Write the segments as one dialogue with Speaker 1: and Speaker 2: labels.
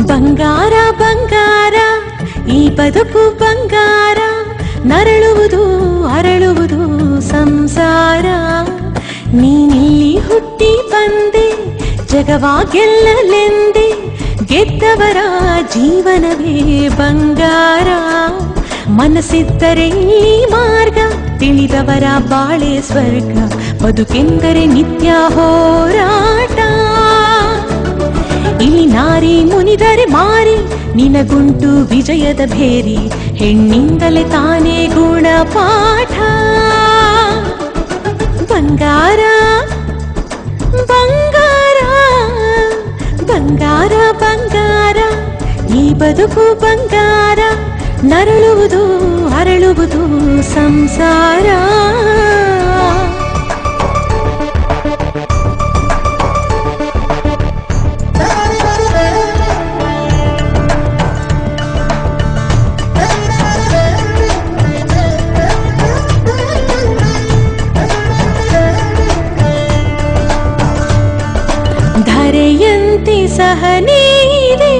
Speaker 1: ಬಂಗಾರ ಬಂಗಾರ ಈ ಬದುಕು ಬಂಗಾರ, ನರಳುವುದು ಅರಳುವುದು ಸಂಸಾರ. ನೀನಿಲ್ಲಿ ಹುಟ್ಟಿ ಬಂದೆ ಜಗವಾ ಗೆಲ್ಲಲೆಂದೆ, ಗೆದ್ದವರ ಜೀವನವೇ ಬಂಗಾರ. ಮನಸ್ಸಿದ್ದರೆ ಈ ಮಾರ್ಗ, ತಿಳಿದವರ ಬಾಳೆ ಸ್ವರ್ಗ. ಬದುಕೆಂದರೆ ನಿತ್ಯ ಹೋರಾಟ. ಇಲ್ಲಿ ನಾರಿ ಮುನಿದರೆ ಮಾರಿ, ನಿನಗುಂಟು ವಿಜಯದ ಭೇರಿ. ಹೆಣ್ಣಿಂದಲೇ ತಾನೇ ಗುಣ ಪಾಠ. ಬಂಗಾರ ಬಂಗಾರ ಬಂಗಾರ ಬಂಗಾರ ಈ ಬದುಕು ಬಂಗಾರ, ನರಳುವುದು ಅರಳುವುದು ಸಂಸಾರ. ಧರೆಯಂತೆ ಸಹನೆ ಇದೆ,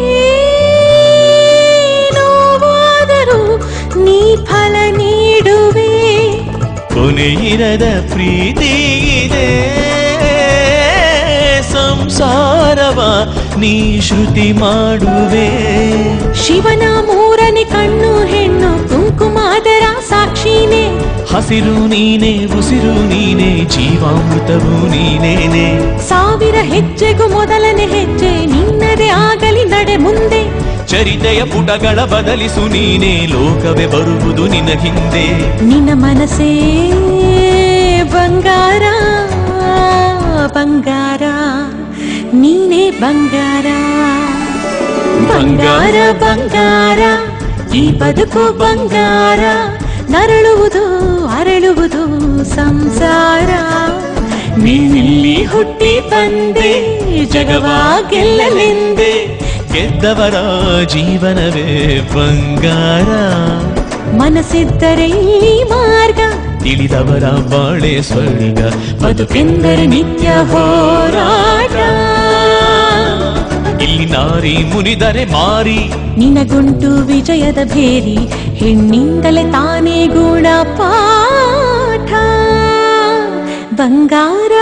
Speaker 1: ನೋವಾದರೂ ನೀ ಫಲ ನೀಡುವೆ.
Speaker 2: ಕೊನೆಯಿರದ ಪ್ರೀತಿ ಇದೆ, ಸಂಸಾರವ ನೀ ಶ್ರುತಿ ಮಾಡುವೆ.
Speaker 1: ಶಿವನ ಮೂರನೇ ಕಣ್ಣು ಹೆಣ್ಣು, ಕುಂಕುಮಾದರ ಸಾಕ್ಷಿನೇ.
Speaker 2: ಹಸಿರು ನೀನೆ, ಉಸಿರು ನೀನೆ, ಜೀವಾಮೃತವು ನೀನೇನೆ.
Speaker 1: ಸಾವಿರ ಹೆಜ್ಜೆಗೂ ಮೊದಲನೇ ಹೆಜ್ಜೆ ನಿನ್ನದೇ ಆಗಲಿ ನಡೆ ಮುಂದೆ.
Speaker 2: ಚರಿತೆಯ ಪುಟಗಳ ಬದಲಿಸು ನೀನೆ, ಲೋಕವೇ ಬರುವುದು ನಿನ್ನ ಹಿಂದೆ.
Speaker 1: ನಿನ್ನ ಮನಸ್ಸೇ ಬಂಗಾರ ಬಂಗಾರ, ನೀನೇ ಬಂಗಾರ. ಬಂಗಾರ ಬಂಗಾರ ಈ ಬದುಕು ಬಂಗಾರ, ನರಳುವುದು ಅರಳುವುದು ಸಂಸಾರ.
Speaker 2: ನೀನಿಲ್ಲಿ ಹುಟ್ಟಿ ಬಂದೆ ಜಗವಾ ಗೆಲ್ಲಲೆಂದೆ, ಗೆದ್ದವರ ಜೀವನವೇ ಬಂಗಾರ.
Speaker 1: ಮನಸ್ಸಿದ್ದರೆ ಈ ಮಾರ್ಗ,
Speaker 2: ತಿಳಿದವರ ಬಾಳೆ ಸ್ವರ್ಗ.
Speaker 1: ಬದುಕೆಂದರೆ ನಿತ್ಯ ಹೋರಾಟ.
Speaker 2: ಇಲ್ಲಿ ನಾರಿ ಮುನಿದರೆ ಮಾರಿ,
Speaker 1: ನಿನಗುಂಟು ವಿಜಯದ ಭೇರಿ. ಹೆಣ್ಣಿಂದಲೇ ತಾನೇ ಗುಣ ಪಾಠ. ಬಂಗಾರ